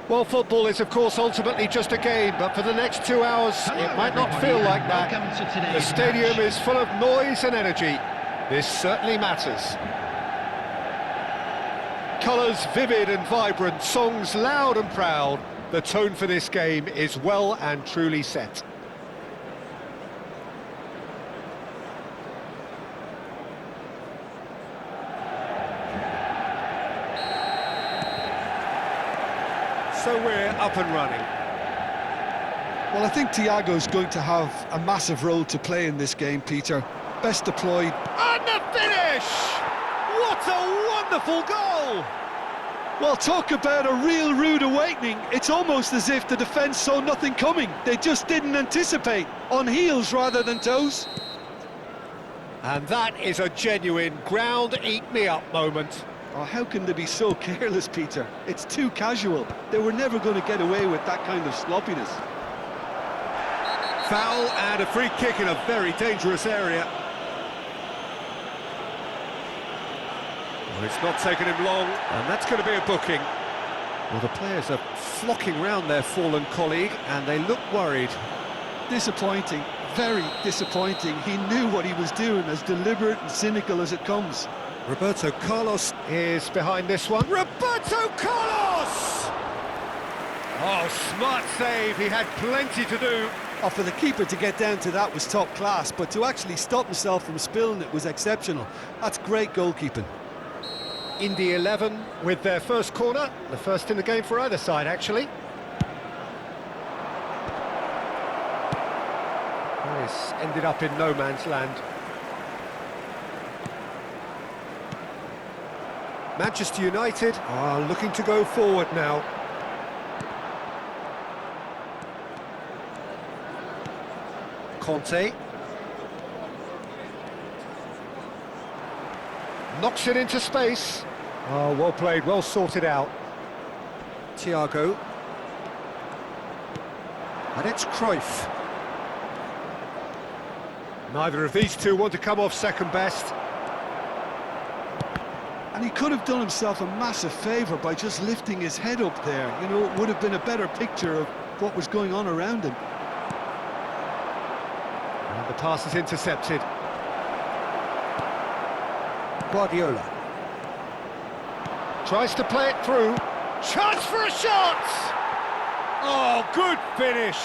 Well, football is, of course, ultimately just a game, but for the next 2 hours, it might not feel like that. The stadium is full of noise and energy. This certainly matters. Colours vivid and vibrant, songs loud and proud. The tone for this game is well and truly set. So we're up and running. Well, I think Thiago's going to have a massive role to play in this game, Peter. Best deployed. And the finish! What a wonderful goal! Well, talk about a real rude awakening. It's almost as if the defence saw nothing coming. They just didn't anticipate. On heels rather than toes. And that is a genuine ground-eat-me-up moment. Oh, how can they be so careless, Peter? It's too casual. They were never going to get away with that kind of sloppiness. Foul and a free kick in a very dangerous area. Well, it's not taken him long, and that's going to be a booking. Well, the players are flocking round their fallen colleague, and they look worried. Disappointing, very disappointing. He knew what he was doing, as deliberate and cynical as it comes. Roberto Carlos is behind this one. Roberto Carlos! Oh, smart save. He had plenty to do. Oh, for the keeper to get down to that was top class, but to actually stop himself from spilling it was exceptional. That's great goalkeeping. Indy 11 with their first corner, the first in the game for either side, actually. This ended up in no man's land. Manchester United are looking to go forward now. Conte. Knocks it into space. Oh, well played, well sorted out. Thiago. And it's Cruyff. Neither of these two want to come off second best. And he could have done himself a massive favour by just lifting his head up there. You know, it would have been a better picture of what was going on around him. And the pass is intercepted. Guardiola. Tries to play it through. Chance for a shot! Oh, good finish.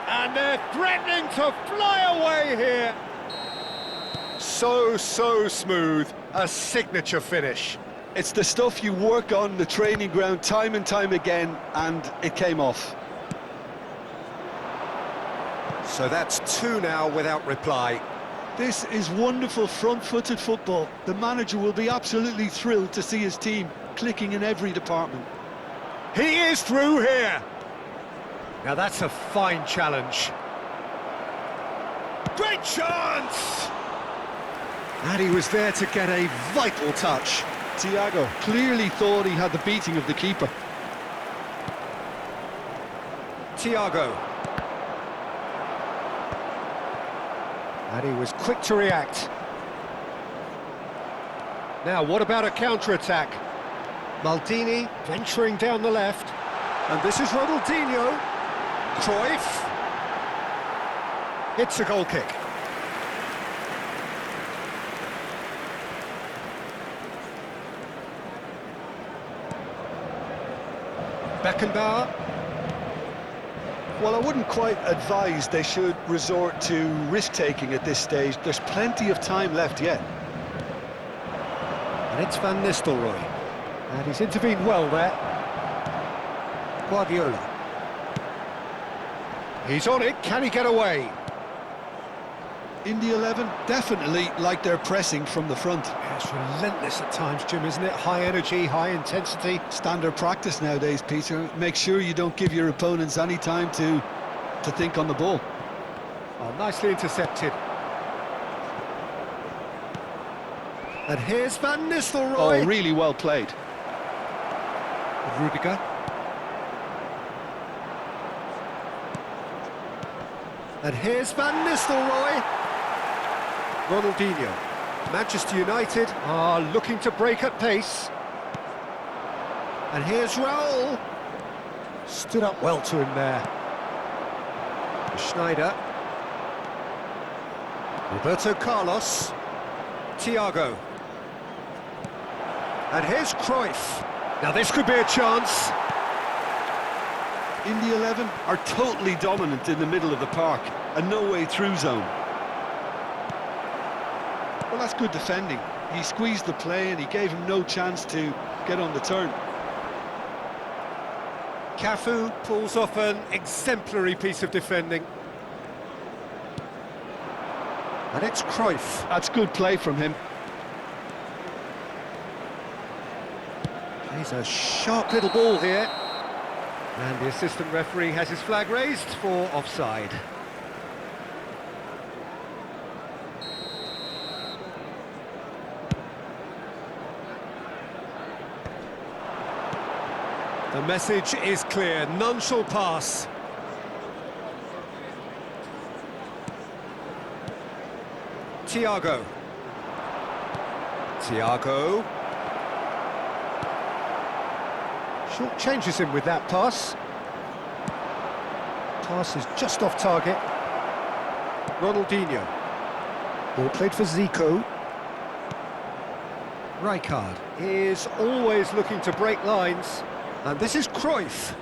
And they're threatening to fly away here. So smooth. A signature finish. It's the stuff you work on the training ground time and time again, and it came off. So that's two now without reply. This is wonderful front-footed football. The manager will be absolutely thrilled to see his team clicking in every department. He is through here. Now that's a fine challenge. Great chance! And he was there to get a vital touch. Thiago clearly thought he had the beating of the keeper. Thiago. And he was quick to react. Now, what about a counter-attack? Maldini venturing down the left. And this is Ronaldinho. Cruyff. It's a goal kick. Beckenbauer. Well, I wouldn't quite advise they should resort to risk-taking at this stage. There's plenty of time left yet. And it's Van Nistelrooy. And he's intervened well there. Guardiola. He's on it, can he get away? Indy 11 definitely like their pressing from the front. Yeah, it's relentless at times, Jim, isn't it? High energy, high intensity. Standard practice nowadays, Peter. Make sure you don't give your opponents any time to think on the ball. Oh, nicely intercepted. And here's Van Nistelrooy. Oh, really well played. Rudiger. And here's Van Nistelrooy. Ronaldinho. Manchester United are looking to break at pace. And here's Raul. Stood up well to him there. Schneider. Roberto Carlos. Thiago. And here's Cruyff. Now this could be a chance. In the 11 are totally dominant in the middle of the park, a no-way through zone. Well, that's good defending. He squeezed the play and he gave him no chance to get on the turn. Cafu pulls off an exemplary piece of defending. And it's Cruyff. That's good play from him. He's a sharp little ball here. And the assistant referee has his flag raised for offside. The message is clear, none shall pass. Thiago. Thiago. Short changes him with that pass. Pass is just off target. Ronaldinho. Ball played for Zico. Rijkaard is always looking to break lines. And this is Cruyff.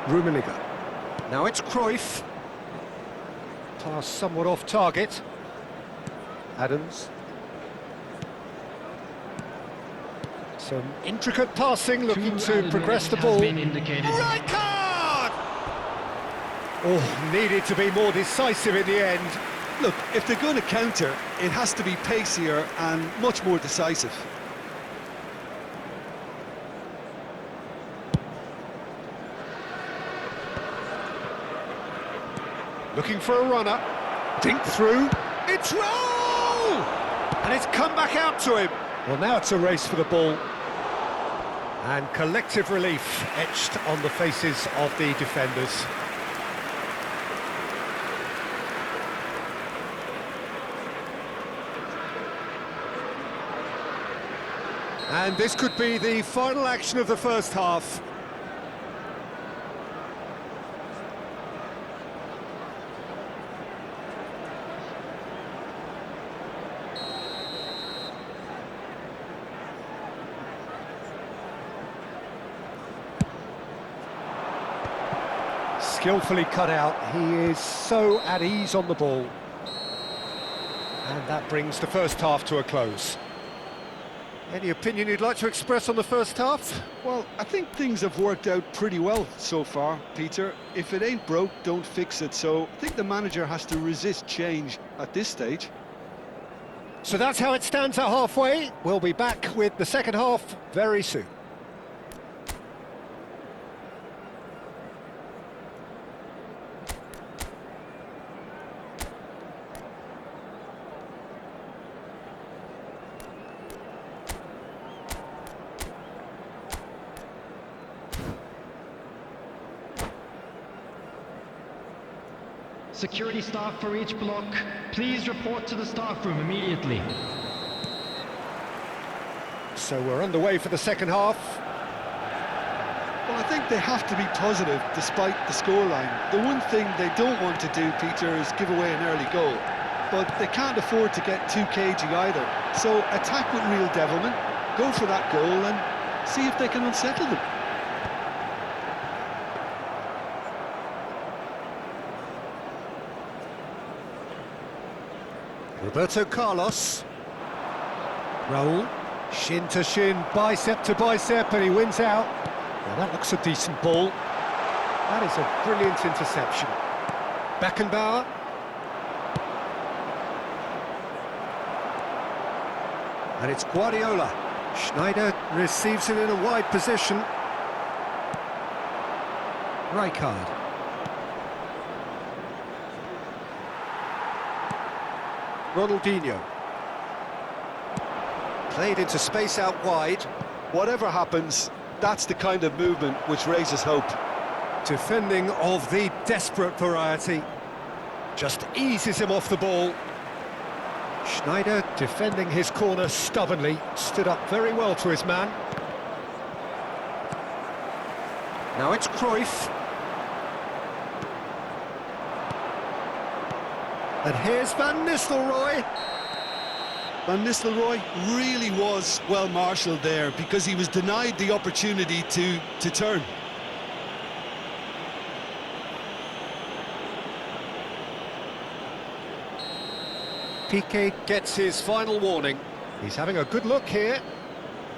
Rummenigge. Now it's Cruyff. Pass somewhat off target. Adams. Some intricate passing, looking to progress the ball. Rijkaard! Oh, needed to be more decisive in the end. Look, if they're going to counter, it has to be pacier and much more decisive. Looking for a runner. Dink through. It's roll! And it's come back out to him. Well, now it's a race for the ball. And collective relief etched on the faces of the defenders. And this could be the final action of the first half. Skillfully cut out, he is so at ease on the ball. And that brings the first half to a close. Any opinion you'd like to express on the first half? Well, I think things have worked out pretty well so far, Peter. If it ain't broke, don't fix it. So I think the manager has to resist change at this stage. So that's how it stands at halfway. We'll be back with the second half very soon. Security staff for each block, please report to the staff room immediately. So we're underway for the second half. Well, I think they have to be positive despite the scoreline. The one thing they don't want to do, Peter, is give away an early goal. But they can't afford to get too cagey either. So attack with real devilment, go for that goal and see if they can unsettle them. Roberto Carlos. Raul. Shin to shin, bicep to bicep, and he wins out. Well, that looks a decent ball. That is a brilliant interception. Beckenbauer. And it's Guardiola. Schneider receives it in a wide position. Rijkaard. Ronaldinho. Played into space out wide. Whatever happens, that's the kind of movement which raises hope. Defending of the desperate variety. Just eases him off the ball. Schneider defending his corner stubbornly. Stood up very well to his man. Now it's Cruyff. And here's Van Nistelrooy. Van Nistelrooy really was well marshalled there because he was denied the opportunity to turn. Piqué gets his final warning. He's having a good look here.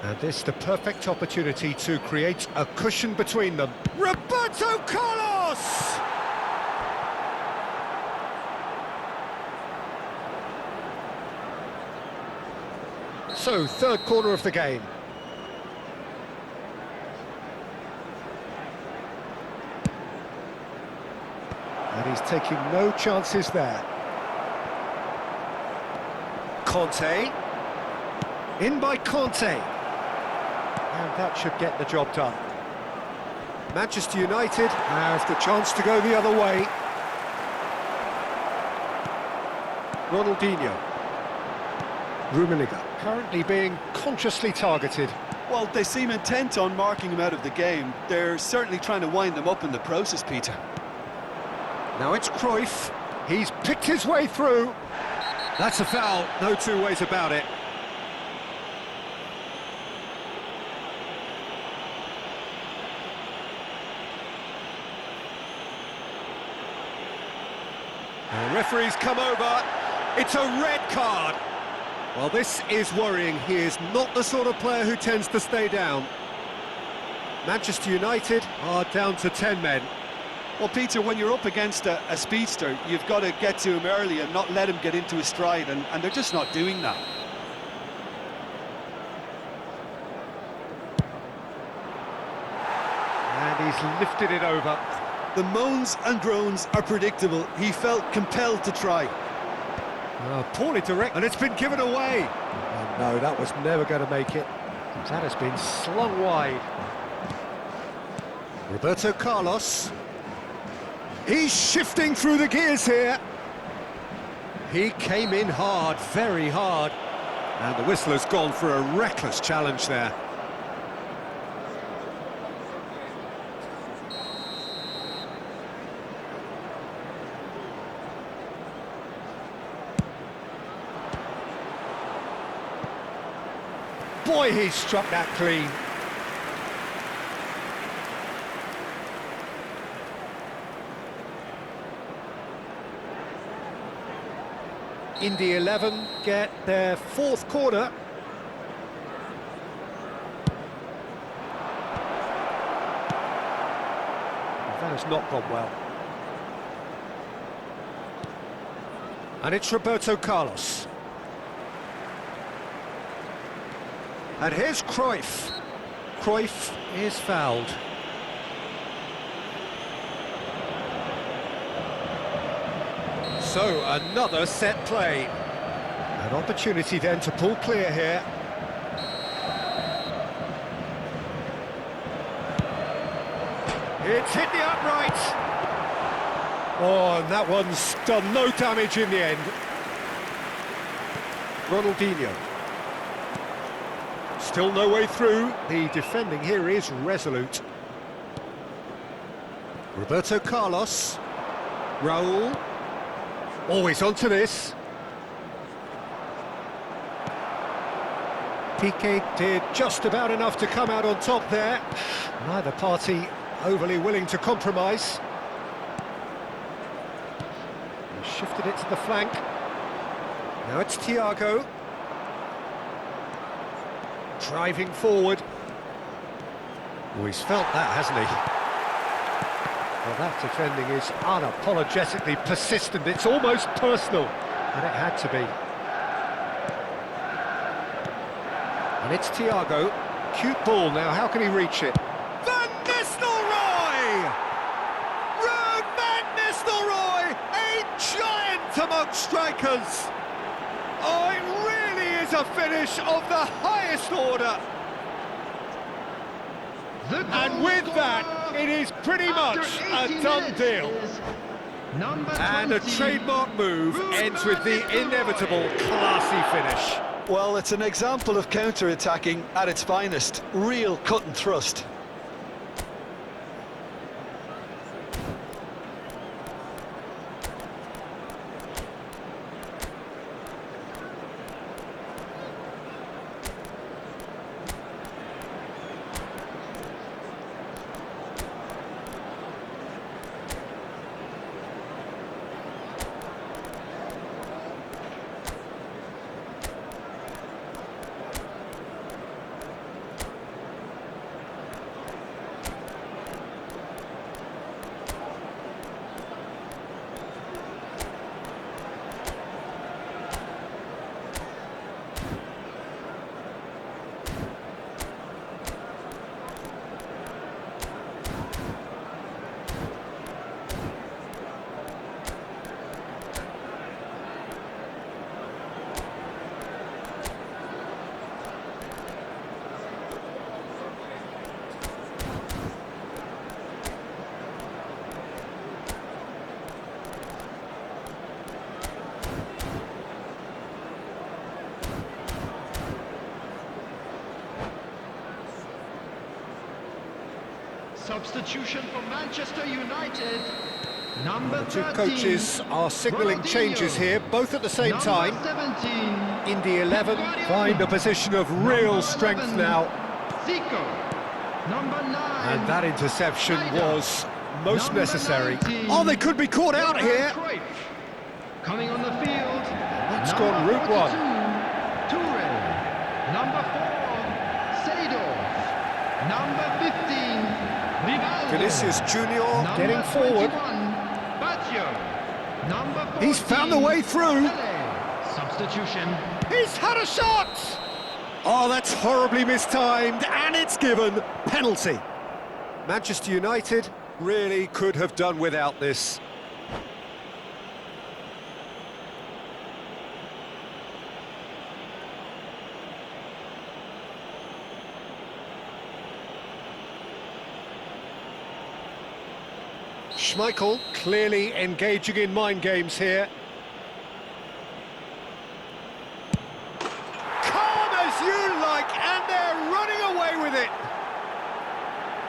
And this is the perfect opportunity to create a cushion between them. Roberto Carlos! So, third corner of the game. And he's taking no chances there. Conte. In by Conte. And that should get the job done. Manchester United has the chance to go the other way. Ronaldinho. Rummenigge currently being consciously targeted. Well, they seem intent on marking him out of the game. They're certainly trying to wind them up in the process, Peter. Now it's Cruyff. He's picked his way through. That's a foul, no two ways about it. The referee's come over. It's a red card. Well, this is worrying. He is not the sort of player who tends to stay down. Manchester United are down to 10 men. Well, Peter, when you're up against a speedster, you've got to get to him early and not let him get into his stride, and they're just not doing that. And he's lifted it over. The moans and groans are predictable. He felt compelled to try. Poorly direct, and it's been given away. Oh, no, that was never going to make it. That has been slung wide. Roberto Carlos. He's shifting through the gears here. He came in hard, very hard. And the whistler's gone for a reckless challenge there. Boy, he struck that clean. Indy 11 get their fourth corner. That has not gone well. And it's Roberto Carlos. And here's Cruyff. Cruyff is fouled. So, another set play. An opportunity then to pull clear here. It's hit the upright. Oh, and that one's done no damage in the end. Ronaldinho. Still no way through. The defending here is resolute. Roberto Carlos. Raul. Always onto this. Piqué did just about enough to come out on top there. Neither party overly willing to compromise. He shifted it to the flank. Now it's Thiago. Driving forward. Oh, he's felt that, hasn't he? Well, that defending is unapologetically persistent. It's almost personal, and it had to be. And it's Thiago. Cute ball now, how can he reach it? Van Nistelrooy! Ruud Van Nistelrooy! A giant among strikers! Oh, it really is a finish of the highest order! And with that, it is pretty much a done deal. And a trademark move ends with the inevitable classy finish. Well, it's an example of counter-attacking at its finest. Real cut and thrust. Substitution for Manchester United. Number The two 13. coaches are signalling Ronaldinho. changes here, both at the same Number time. 17. In the 11, Guardiola. find a position of real Number strength 11. now. Zico. Number 9. And that interception Schneider. was most Number necessary. 19. Oh, they could be caught out Johan here. Cruyff. Coming on the field. That's Number gone route 42, one. Toure. Number 4, Seedorf. Number 15, Rivaldo. Vinicius Junior Number getting forward. 21, Baggio. Number 14, He's found a way through. Pele. Substitution. He's had a shot! Oh, that's horribly mistimed, and it's given. Penalty. Manchester United really could have done without this. Schmeichel clearly engaging in mind games here. Calm as you like, and they're running away with it.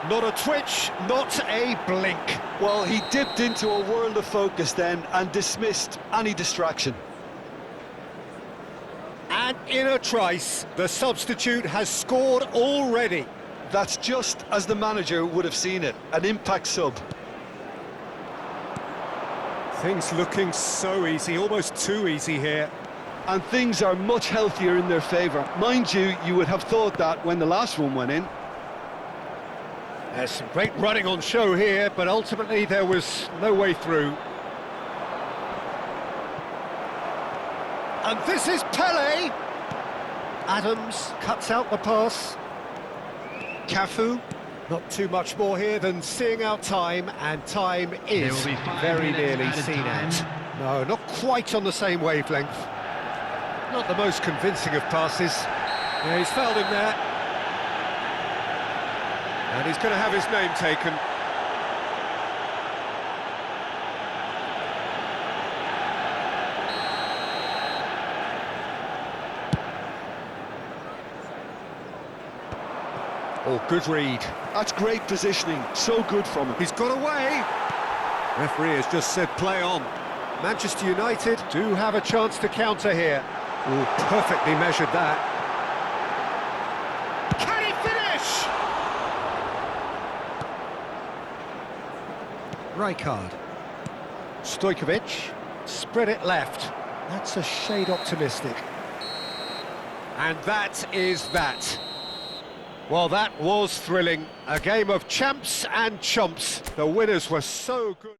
Not a twitch, not a blink. Well, he dipped into a world of focus then and dismissed any distraction. And in a trice, the substitute has scored already. That's just as the manager would have seen it, an impact sub. Things looking so easy, almost too easy here. And things are much healthier in their favour. Mind you, you would have thought that when the last one went in. There's some great running on show here, but ultimately there was no way through. And this is Pele. Adams cuts out the pass. Cafu. Not too much more here than seeing out time, and time is There will be 5 very minutes nearly added seen time. out. No, not quite on the same wavelength. Not the most convincing of passes. Yeah, he's fouled him there. And he's going to have his name taken. Oh, good read. That's great positioning, so good from him. He's got away. Referee has just said play on. Manchester United do have a chance to counter here. Oh, perfectly measured that. Can he finish? Rijkaard. Stojkovic. Spread it left. That's a shade optimistic. And that is that. Well, that was thrilling. A game of champs and chumps. The winners were so good.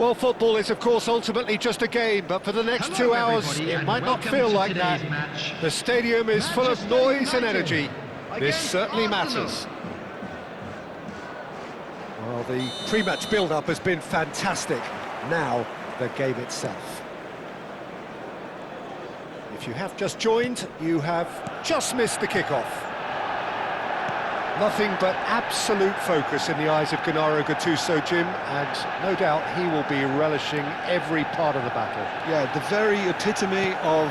Well, football is, of course, ultimately just a game, but for the next Hello, 2 hours, everybody, it and might not welcome feel to like that. today's match. The stadium is full of Manchester noise and United energy. This against certainly Arsenal. matters. Well, the pre-match build-up has been fantastic. Now, the game itself. If you have just joined, you have just missed the kickoff. Nothing but absolute focus in the eyes of Gennaro Gattuso, Jim, and no doubt he will be relishing every part of the battle. Yeah, the very epitome of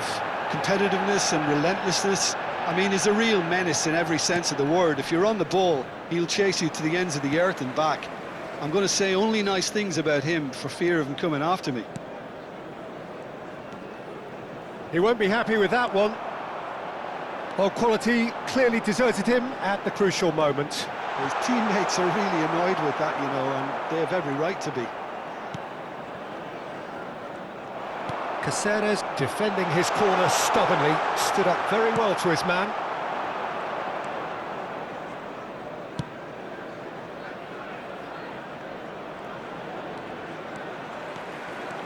competitiveness and relentlessness. I mean, he's a real menace in every sense of the word. If you're on the ball, he'll chase you to the ends of the earth and back. I'm going to say only nice things about him for fear of him coming after me. He won't be happy with that one. Well, quality clearly deserted him at the crucial moment. His teammates are really annoyed with that, you know, and they have every right to be. Caceres, defending his corner stubbornly, stood up very well to his man.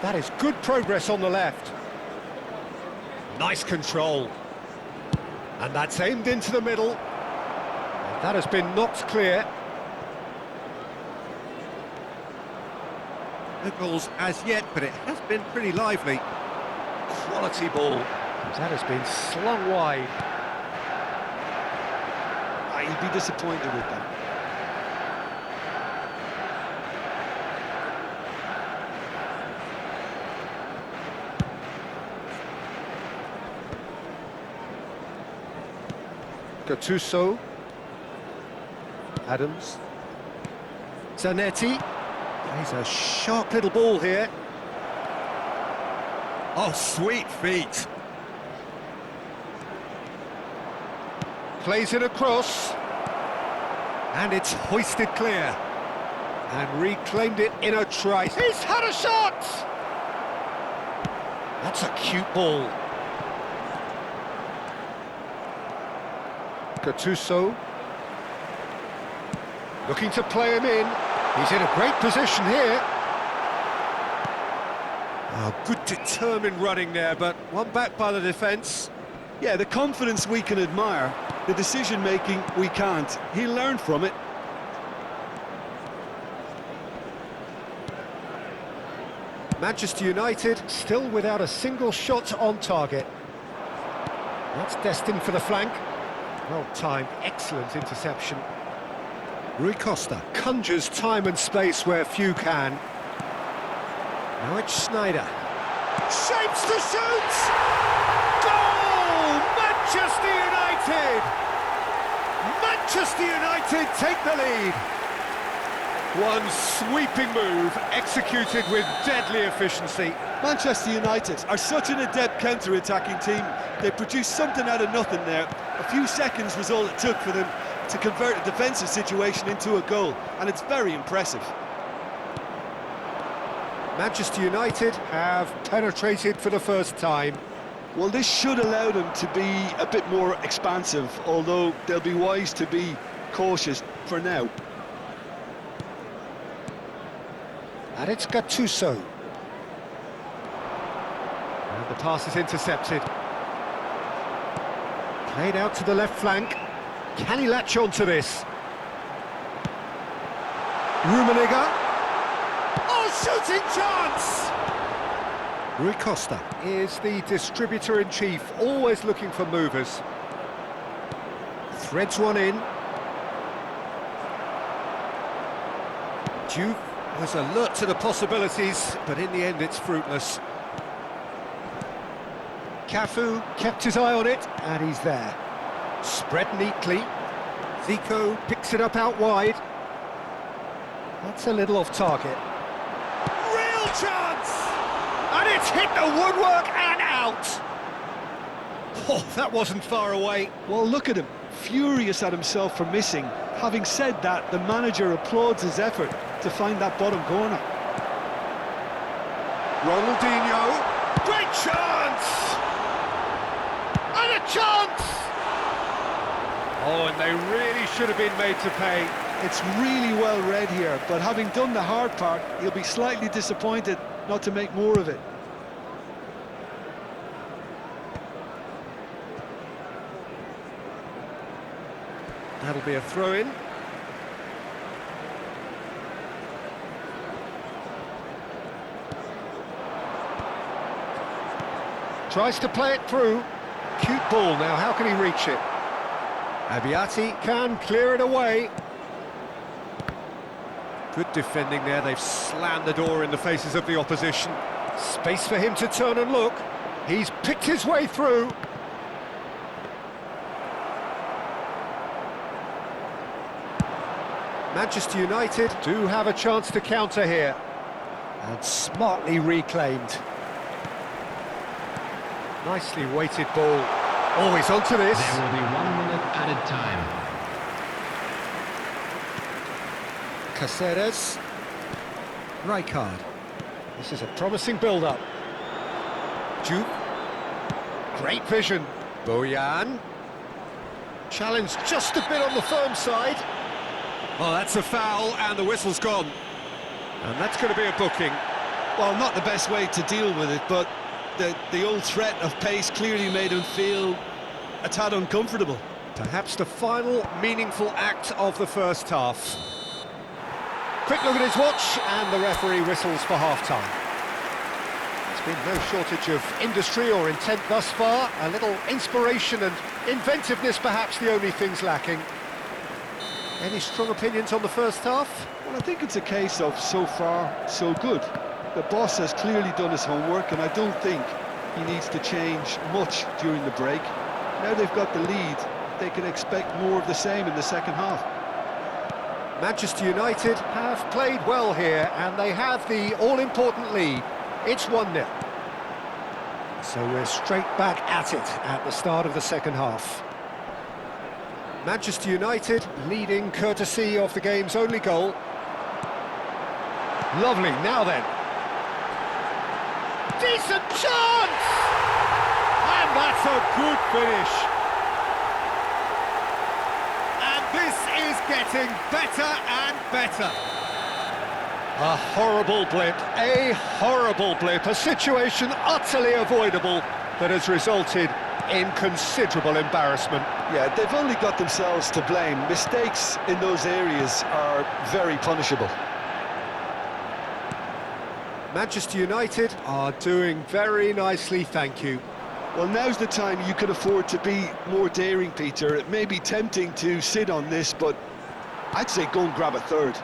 That is good progress on the left. Nice control. And that's aimed into the middle. And that has been knocked clear. No goals as yet, but it has been pretty lively. Quality ball. That has been slung wide. He'll be disappointed with that. Gattuso. Adams. Zanetti. He's a sharp little ball here. Oh, sweet feet. Plays it across. And it's hoisted clear. And reclaimed it in a try. He's had a shot! That's a cute ball. Gattuso. Looking to play him in. He's in a great position here. Oh, good determined running there, but one back by the defence. Yeah, the confidence we can admire, the decision-making we can't. He'll learn from it. Manchester United still without a single shot on target. That's destined for the flank. Well-timed, excellent interception. Rui Costa conjures time and space where few can. Now it's Sneijder. Shapes to shoot! Goal! Manchester United! Manchester United take the lead. One sweeping move, executed with deadly efficiency. Manchester United are such an adept counter-attacking team. They produced something out of nothing there. A few seconds was all it took for them to convert a defensive situation into a goal, and it's very impressive. Manchester United have penetrated for the first time. Well, this should allow them to be a bit more expansive, although they'll be wise to be cautious for now. And it's Gattuso. And the pass is intercepted. Played out to the left flank. Can he latch on to this? Rummenigge. Oh, shooting chance! Rui Costa is the distributor-in-chief, always looking for movers. Threads one in. Juve was alert to the possibilities, but in the end it's fruitless. Cafu kept his eye on it, and he's there. Spread neatly. Zico picks it up out wide. That's a little off target. Real chance! And it's hit the woodwork and out! Oh, that wasn't far away. Well, look at him, furious at himself for missing. Having said that, the manager applauds his effort to find that bottom corner. Ronaldinho, great chance! And a chance! Oh, and they really should have been made to pay. It's really well read here, but having done the hard part, he'll be slightly disappointed not to make more of it. That'll be a throw-in. Tries to play it through. Cute ball now, how can he reach it? Abiati can clear it away. Good defending there, they've slammed the door in the faces of the opposition. Space for him to turn and look. He's picked his way through. Manchester United do have a chance to counter here. And smartly reclaimed. Nicely weighted ball. Always onto this. There will be 1 minute added time. Caceres. Rijkaard. This is a promising build-up. Duke. Great vision. Bojan. Challenge just a bit on the firm side. Oh, that's a foul, and the whistle's gone. And that's going to be a booking. Well, not the best way to deal with it, but the old threat of pace clearly made him feel a tad uncomfortable. Perhaps the final meaningful act of the first half. Quick look at his watch, and the referee whistles for half-time. There's been no shortage of industry or intent thus far. A little inspiration and inventiveness, perhaps the only things lacking. Any strong opinions on the first half? Well, I think it's a case of so far, so good. The boss has clearly done his homework, and I don't think he needs to change much during the break. Now they've got the lead, they can expect more of the same in the second half. Manchester United have played well here, and they have the all-important lead. It's 1-0. So we're straight back at it at the start of the second half. Manchester United leading courtesy of the game's only goal. Lovely, now then. Decent chance! And that's a good finish. And this is getting better and better. A horrible blip, a situation utterly avoidable that has resulted in considerable embarrassment. Yeah, they've only got themselves to blame. Mistakes in those areas are very punishable. Manchester United are doing very nicely, thank you. Well, now's the time you can afford to be more daring, Peter. It may be tempting to sit on this, but I'd say go and grab a third.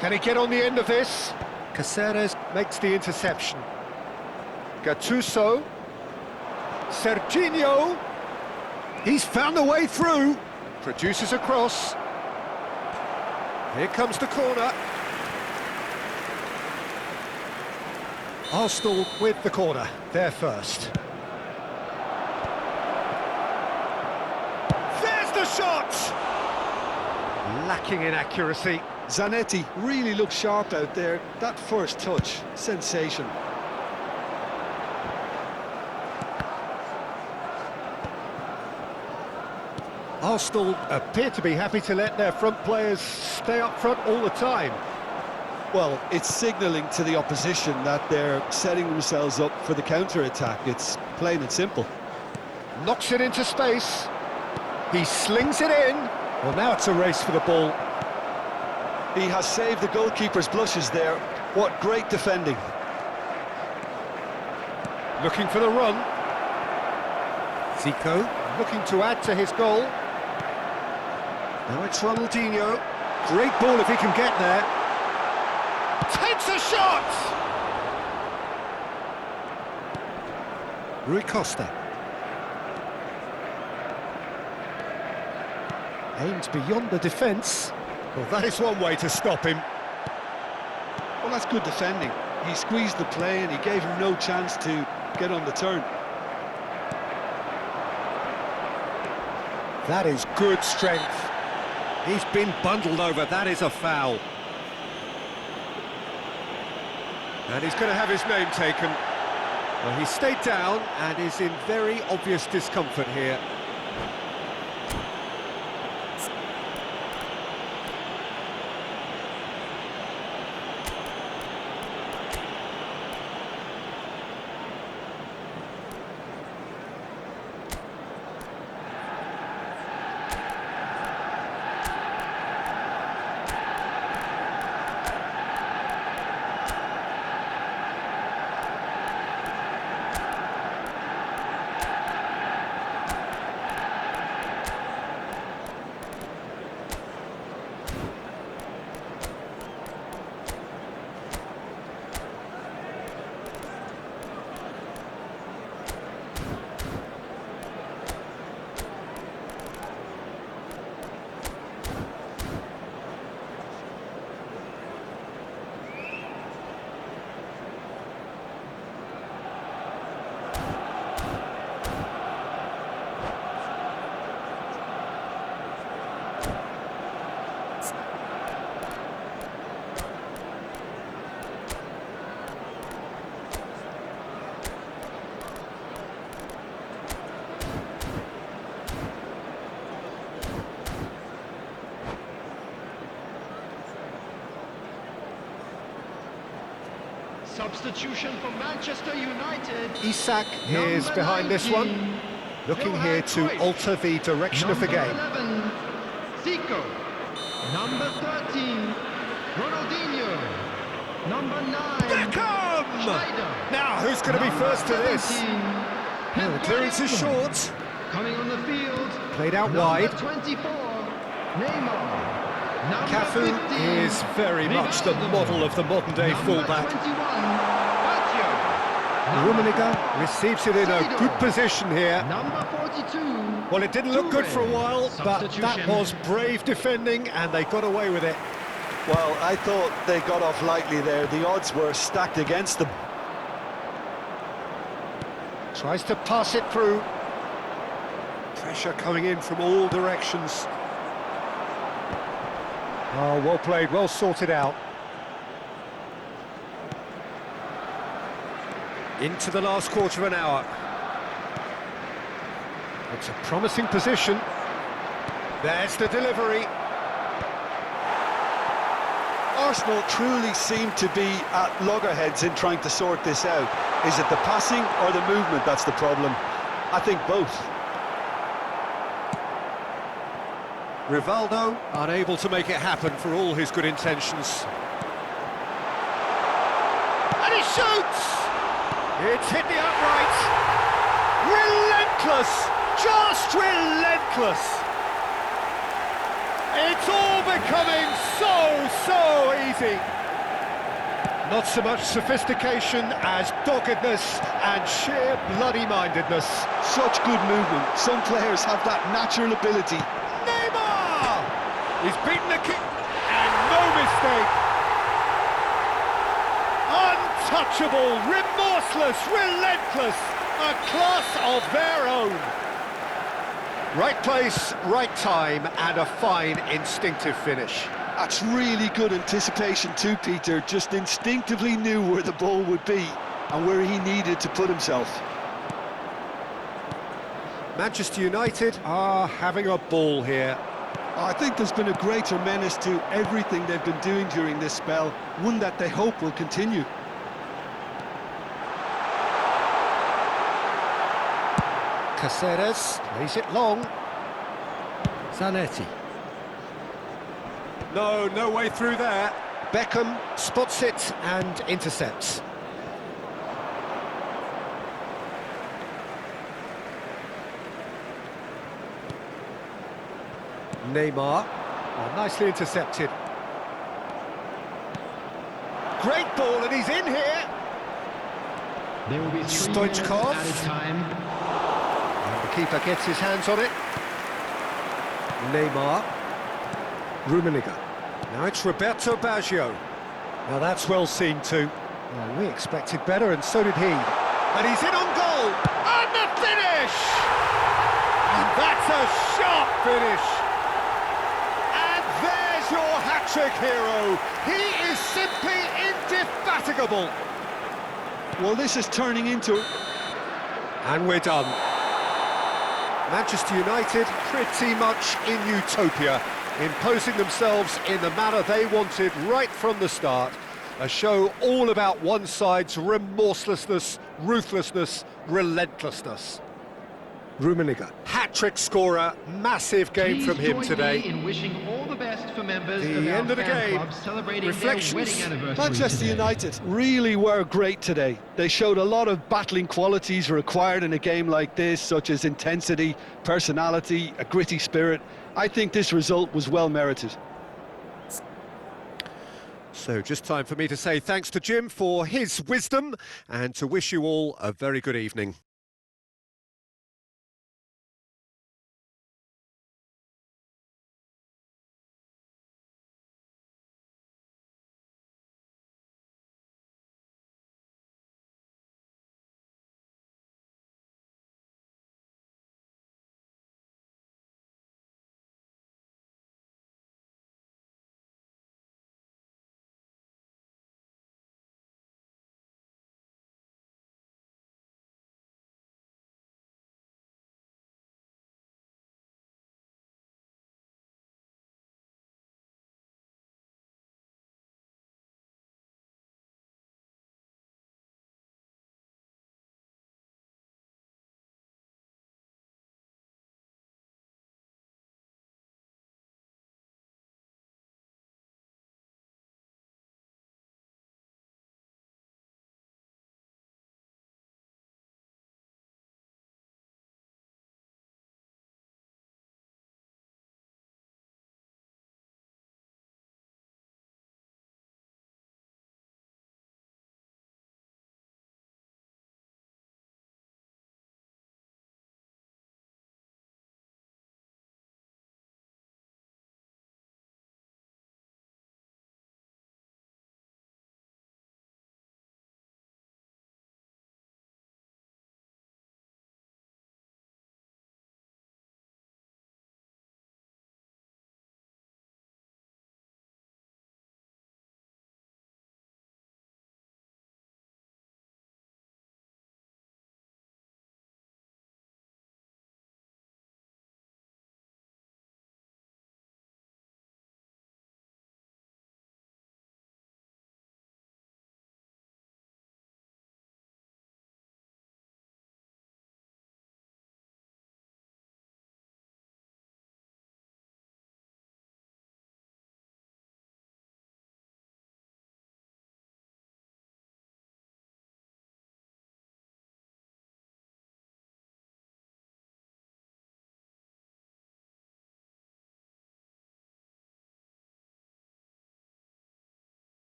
Can he get on the end of this? Caceres makes the interception. Gattuso. Serginho. He's found a way through. Produces a cross. Here comes the corner. Arsenal with the corner. They're first. There's the shot! Lacking in accuracy. Zanetti really looks sharp out there. That first touch, sensation. Arsenal appear to be happy to let their front players stay up front all the time. Well, it's signalling to the opposition that they're setting themselves up for the counter-attack. It's plain and simple. Knocks it into space. He slings it in. Well, now it's a race for the ball. He has saved the goalkeeper's blushes there. What great defending. Looking for the run. Zico looking to add to his goal. Now it's Ronaldinho. Great ball if he can get there. Takes a shot! Rui Costa. Aims beyond the defence. Well, that is one way to stop him. Well, that's good defending. He squeezed the play and he gave him no chance to get on the turn. That is good strength. He's been bundled over. That is a foul. And he's going to have his name taken. Well, he stayed down and is in very obvious discomfort here. Substitution for Manchester United. Isak is Number behind this 19, one, looking Johan here to Cruyff. alter the direction of the Number game. 11, Zico. Number 13, Ronaldinho. Number 9, Beckham! Schneider. Now, who's going to be Number first to this? 17, Well, the Pep clearance is Guardiola. short, Coming on the field, played out number wide. 24, Neymar. Number Cafu 15, is very much the Rivaldo. model of the modern-day Number fullback. 21, Baggio. Number Rummenigge receives it in a Seedorf. good position here. Number 42. Well, it didn't look good for a Toure. while, but that Substitution. was brave defending, and they got away with it. Well, I thought they got off lightly there. The odds were stacked against them. Tries to pass it through. Pressure coming in from all directions. Oh, well played, well sorted out. Into the last quarter of an hour. It's a promising position. There's the delivery. Arsenal truly seem to be at loggerheads in trying to sort this out. Is it the passing or the movement that's the problem? I think both. Rivaldo unable to make it happen for all his good intentions. And he shoots! It's hit the upright. Relentless! Just relentless! It's all becoming so easy. Not so much sophistication as doggedness and sheer bloody-mindedness. Such good movement. Some players have that natural ability. Neymar! He's beaten the kick, and no mistake. Untouchable, remorseless, relentless, a class of their own. Right place, right time, and a fine instinctive finish. That's really good anticipation too, Peter. Just instinctively knew where the ball would be and where he needed to put himself. Manchester United are having a ball here. I think there's been a greater menace to everything they've been doing during this spell, one that they hope will continue. Caceres plays it long. Zanetti. No way through there. Beckham spots it and intercepts. Neymar. Oh, nicely intercepted. Great ball, and he's in here. There will be 3 minutes Stoichkov. added time. And the keeper gets his hands on it. Neymar. Rummenigge. Now it's Roberto Baggio. Now that's well seen too. Well, we expected better, and so did he. And he's in on goal! And the finish! And that's a sharp finish! And there's your hat-trick hero. He is simply indefatigable. Well, this is turning into... And we're done. Manchester United pretty much in utopia, imposing themselves in the manner they wanted right from the start. A show all about one side's remorselessness, ruthlessness, relentlessness. Rummenigge, hat-trick scorer, massive game Please from him join today. me in wishing all the best for members The of our end of the fan game. club celebrating Reflections. their wedding anniversary Manchester today. United really were great today. They showed a lot of battling qualities required in a game like this, such as intensity, personality, a gritty spirit. I think this result was well merited. So just time for me to say thanks to Jim for his wisdom and to wish you all a very good evening.